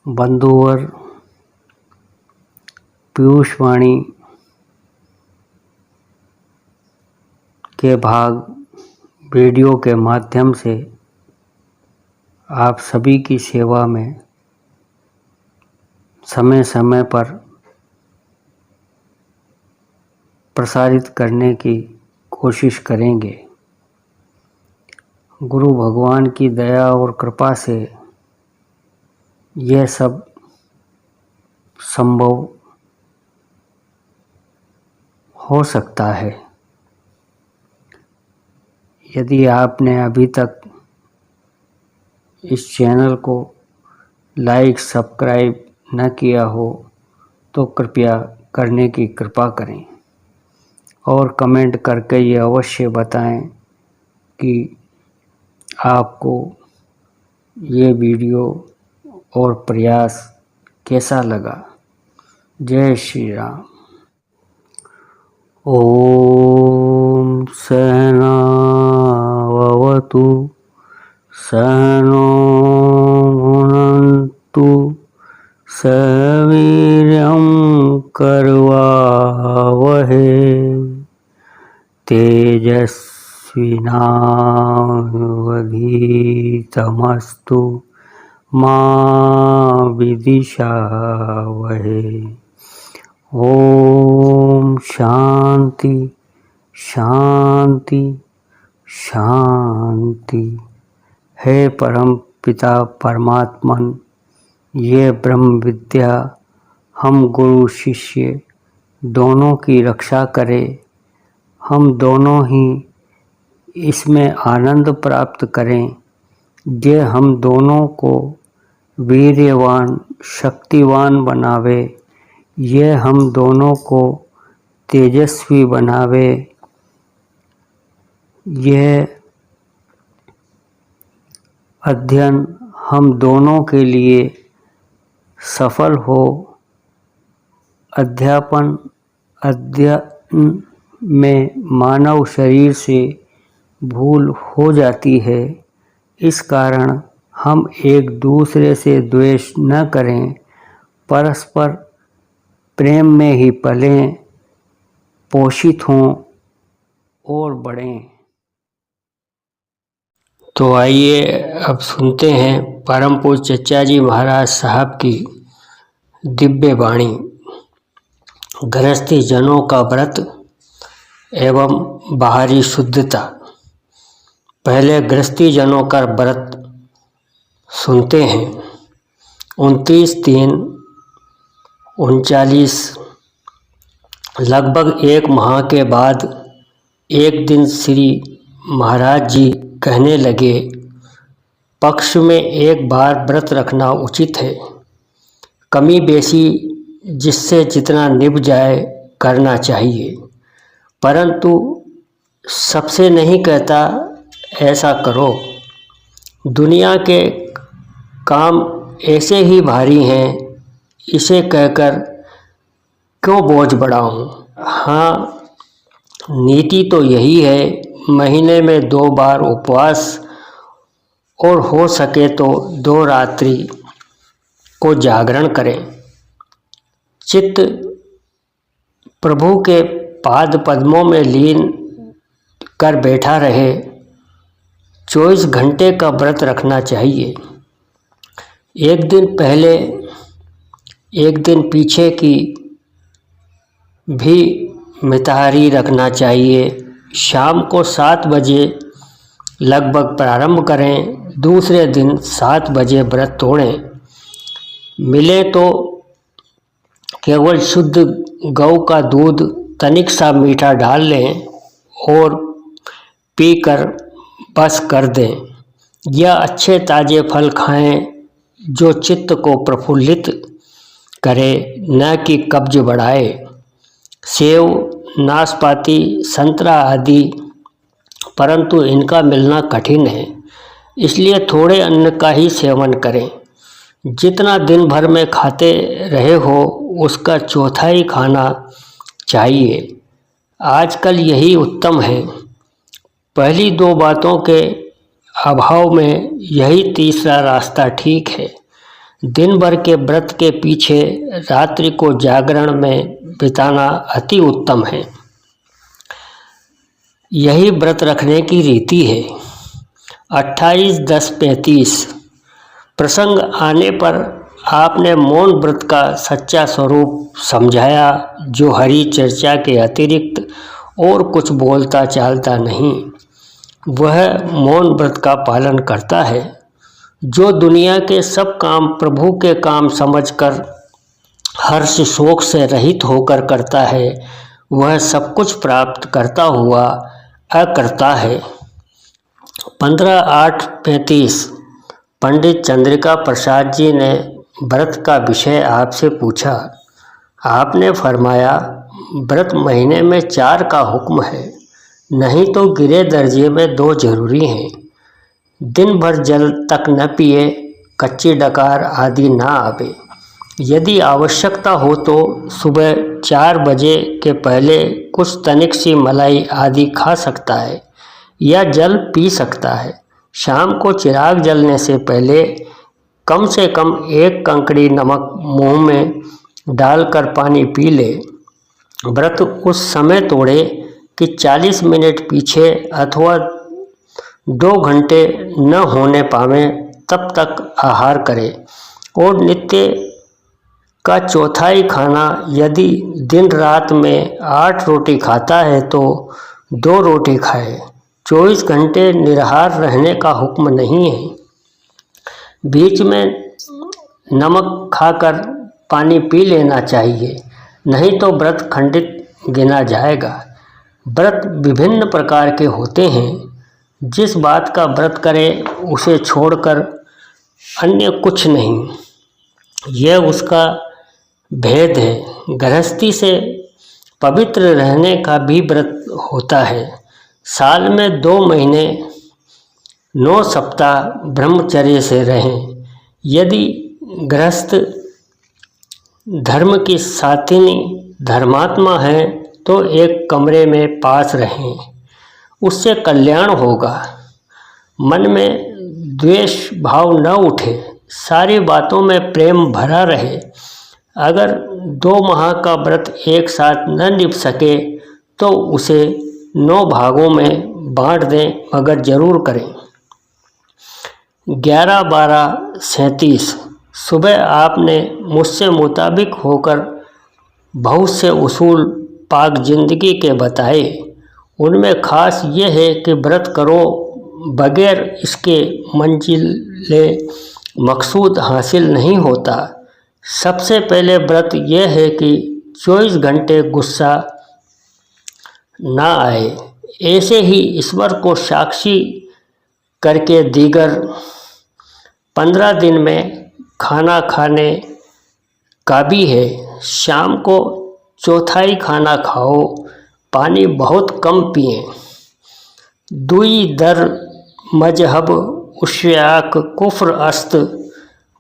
बंधुवर पीयूष वाणी के भाग वीडियो के माध्यम से आप सभी की सेवा में समय समय पर प्रसारित करने की कोशिश करेंगे। गुरु भगवान की दया और कृपा से यह सब संभव हो सकता है। यदि आपने अभी तक इस चैनल को लाइक सब्सक्राइब न किया हो तो कृपया करने की कृपा करें और कमेंट करके ये अवश्य बताएं कि आपको ये वीडियो और प्रयास कैसा लगा। जय श्री राम। ओम सहना भवतु सहनो भुनक्तु सवीर्यं करवावहै तेजस्विनावधीतमस्तु मा विद्विषावहै। ओम शांति शांति शांति। हे परम पिता परमात्मन, ये ब्रह्म विद्या हम गुरु शिष्य दोनों की रक्षा करे। हम दोनों ही इसमें आनंद प्राप्त करें। ये हम दोनों को वीर्यवान शक्तिवान बनावे। ये हम दोनों को तेजस्वी बनावे। यह अध्ययन हम दोनों के लिए सफल हो। अध्यापन अध्ययन में मानव शरीर से भूल हो जाती है। इस कारण हम एक दूसरे से द्वेष न करें, परस्पर प्रेम में ही पलें, पोषित हों और बढ़ें। तो आइए अब सुनते हैं परम पूज्य चचा जी महाराज साहब की दिव्य वाणी। गृहस्थी जनों का व्रत एवं बाहरी शुद्धता। पहले गृहस्थी जनों का व्रत सुनते हैं। 29/3/39 लगभग एक माह के बाद एक दिन श्री महाराज जी कहने लगे, पक्ष में एक बार व्रत रखना उचित है। कमी बेशी जिससे जितना निभ जाए करना चाहिए, परंतु सबसे नहीं कहता ऐसा करो। दुनिया के काम ऐसे ही भारी हैं, इसे कहकर क्यों बोझ बढ़ाऊं। हाँ, नीति तो यही है, महीने में 2 बार उपवास और हो सके तो 2 रात्रि को जागरण करें। चित्त प्रभु के पाद पद्मों में लीन कर बैठा रहे। 24 घंटे का व्रत रखना चाहिए। एक दिन पहले एक दिन पीछे की भी मिताहारी रखना चाहिए। शाम को 7 बजे लगभग प्रारंभ करें। दूसरे दिन 7 बजे व्रत तोड़ें। मिले तो केवल शुद्ध गौ का दूध तनिक सा मीठा डाल लें और पीकर बस कर दें, या अच्छे ताजे फल खाएं जो चित्त को प्रफुल्लित करे, न कि कब्ज बढ़ाए। सेव, नाशपाती, संतरा आदि, परंतु इनका मिलना कठिन है, इसलिए थोड़े अन्न का ही सेवन करें। जितना दिन भर में खाते रहे हो उसका चौथाई खाना चाहिए। आजकल यही उत्तम है। पहली 2 बातों के अभाव में यही तीसरा रास्ता ठीक है। दिन भर के व्रत के पीछे रात्रि को जागरण में बिताना अति उत्तम है। यही व्रत रखने की रीति है। 28-10-35 प्रसंग आने पर आपने मौन व्रत का सच्चा स्वरूप समझाया, जो हरि चर्चा के अतिरिक्त और कुछ बोलता चालता नहीं। वह मौन व्रत का पालन करता है, जो दुनिया के सब काम प्रभु के काम समझकर हर्ष शोक से रहित होकर करता है, वह सब कुछ प्राप्त करता हुआ अकर्ता है। 15-8-35 पंडित चंद्रिका प्रसाद जी ने व्रत का विषय आपसे पूछा। आपने फरमाया, व्रत महीने में 4 का हुक्म है, नहीं तो गिरे दर्जे में 2 जरूरी हैं। दिन भर जल तक न पिए, कच्ची डकार आदि ना आवे। यदि आवश्यकता हो तो सुबह 4 बजे के पहले कुछ तनिक सी मलाई आदि खा सकता है या जल पी सकता है। शाम को चिराग जलने से पहले कम से कम 1 कंकड़ी नमक मुंह में डालकर पानी पी ले। व्रत उस समय तोड़े कि 40 मिनट पीछे अथवा 2 घंटे न होने पावे तब तक आहार करे, और नित्य का चौथाई खाना यदि दिन रात में 8 रोटी खाता है तो 2 रोटी खाए। 24 घंटे निराहार रहने का हुक्म नहीं है। बीच में नमक खाकर पानी पी लेना चाहिए, नहीं तो व्रत खंडित गिना जाएगा। व्रत विभिन्न प्रकार के होते हैं। जिस बात का व्रत करे उसे छोड़कर अन्य कुछ नहीं, यह उसका भेद है। गृहस्थी से पवित्र रहने का भी व्रत होता है। साल में 2 महीने 9 सप्ताह ब्रह्मचर्य से रहें। यदि गृहस्थ धर्म की साथिनी धर्मात्मा है तो एक कमरे में पास रहें, उससे कल्याण होगा। मन में द्वेष भाव न उठे, सारी बातों में प्रेम भरा रहे। अगर 2 माह का व्रत एक साथ न निभ सके तो उसे 9 भागों में बांट दें, मगर जरूर करें। 11-12-37 सुबह आपने मुझसे मुताबिक होकर बहुत से उसूल पाक जिंदगी के बताए। उनमें खास ये है कि व्रत करो, बगैर इसके मंजिले मकसूद हासिल नहीं होता। सबसे पहले व्रत यह है कि 24 घंटे गुस्सा ना आए। ऐसे ही ईश्वर को साक्षी करके दीगर 15 दिन में खाना खाने का भी है। शाम को चौथाई खाना खाओ, पानी बहुत कम पिए। दुई दर मजहब उश्याक कुफ्र अस्त,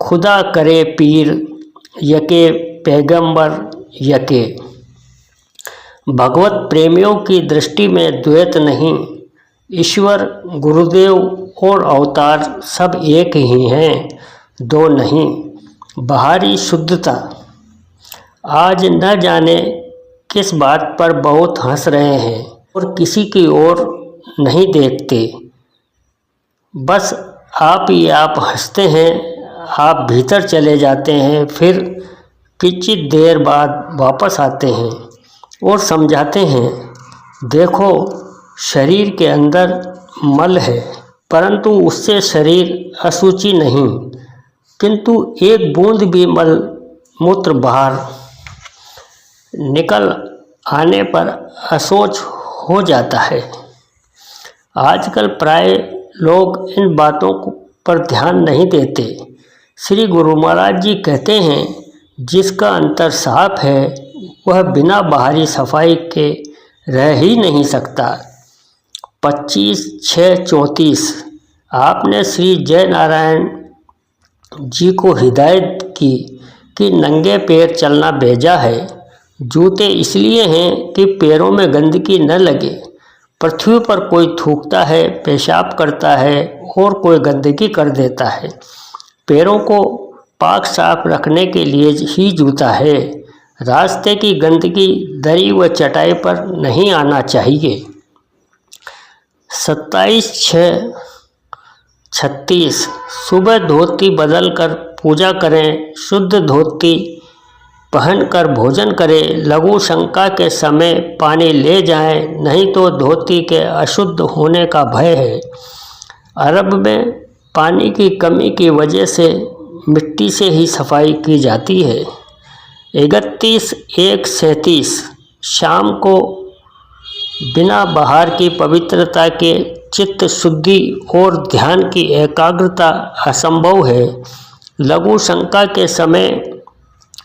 खुदा करे पीर यके पैगंबर यके। भगवत प्रेमियों की दृष्टि में द्वैत नहीं। ईश्वर, गुरुदेव और अवतार सब एक ही हैं, 2 नहीं। बाहरी शुद्धता। आज न जाने किस बात पर बहुत हंस रहे हैं और किसी की ओर नहीं देखते। बस आप ही आप हंसते हैं, आप भीतर चले जाते हैं, फिर किंचित देर बाद वापस आते हैं और समझाते हैं, देखो शरीर के अंदर मल है, परंतु उससे शरीर अशुचि नहीं, किंतु एक बूंद भी मल मूत्र बाहर निकल आने पर अशौच हो जाता है। आजकल प्राय लोग इन बातों पर ध्यान नहीं देते। श्री गुरु महाराज जी कहते हैं, जिसका अंतर साफ है वह बिना बाहरी सफाई के रह ही नहीं सकता। 25/6/34 आपने श्री जय नारायण जी को हिदायत की कि नंगे पैर चलना भेजा है। जूते इसलिए हैं कि पैरों में गंदगी न लगे। पृथ्वी पर कोई थूकता है, पेशाब करता है और कोई गंदगी कर देता है। पैरों को पाक साफ रखने के लिए ही जूता है। रास्ते की गंदगी दरी व चटाई पर नहीं आना चाहिए। 27/6/36 सुबह धोती बदलकर पूजा करें। शुद्ध धोती पहनकर भोजन करें। लघु शंका के समय पानी ले जाएं, नहीं तो धोती के अशुद्ध होने का भय है। अरब में पानी की कमी की वजह से मिट्टी से ही सफाई की जाती है। 31/1/37 शाम को बिना बाहर की पवित्रता के चित्त शुद्धि और ध्यान की एकाग्रता असंभव है। लघु शंका के समय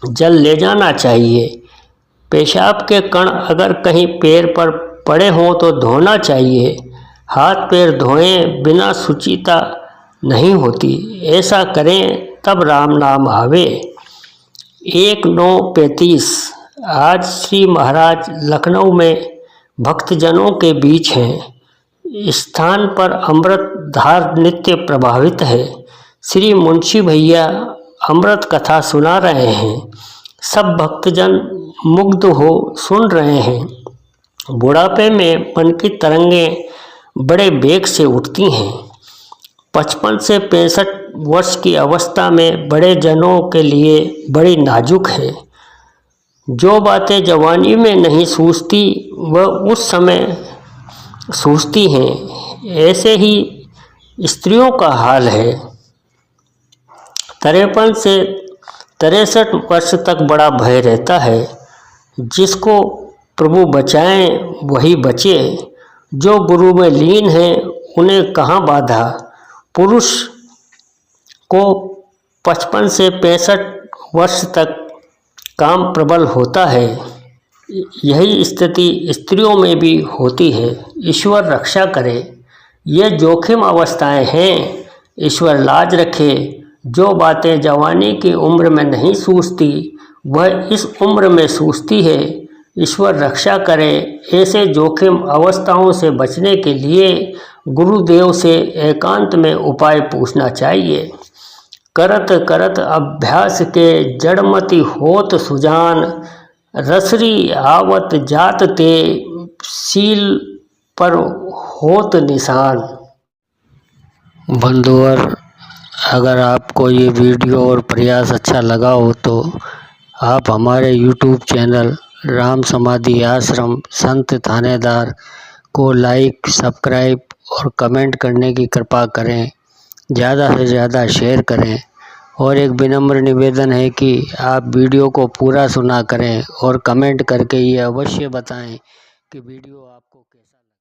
जल ले जाना चाहिए। पेशाब के कण अगर कहीं पैर पर पड़े हों तो धोना चाहिए। हाथ पैर धोएं, बिना शुचिता नहीं होती। ऐसा करें तब राम नाम आवे। 1/9/35 आज श्री महाराज लखनऊ में भक्तजनों के बीच हैं। स्थान पर अमृत धार नित्य प्रभावित है। श्री मुंशी भैया अमृत कथा सुना रहे हैं। सब भक्तजन मुग्ध हो सुन रहे हैं। बुढ़ापे में मन की तरंगें बड़े वेग से उठती हैं। 55 से 65 वर्ष की अवस्था में बड़े जनों के लिए बड़ी नाजुक है। जो बातें जवानी में नहीं सूझती वह उस समय सूझती हैं। ऐसे ही स्त्रियों का हाल है। 53 से 63 वर्ष तक बड़ा भय रहता है। जिसको प्रभु बचाएं वही बचे। जो गुरु में लीन हैं उन्हें कहाँ बाधा। पुरुष को 55 से 65 वर्ष तक काम प्रबल होता है। यही स्थिति स्त्रियों में भी होती है। ईश्वर रक्षा करे। ये जोखिम अवस्थाएं हैं। ईश्वर लाज रखे। जो बातें जवानी की उम्र में नहीं सूझती वह इस उम्र में सूझती है। ईश्वर रक्षा करे। ऐसे जोखिम अवस्थाओं से बचने के लिए गुरुदेव से एकांत में उपाय पूछना चाहिए। करत करत अभ्यास के जड़मति होत सुजान। रसरी आवत जात ते सील पर होत निशान। बंधुवर, अगर आपको ये वीडियो और प्रयास अच्छा लगा हो तो आप हमारे YouTube चैनल राम समाधि आश्रम संत थानेदार को लाइक, सब्सक्राइब और कमेंट करने की कृपा करें। ज़्यादा से ज़्यादा शेयर करें। और एक विनम्र निवेदन है कि आप वीडियो को पूरा सुना करें और कमेंट करके ये अवश्य बताएं कि वीडियो आपको कैसा लगा।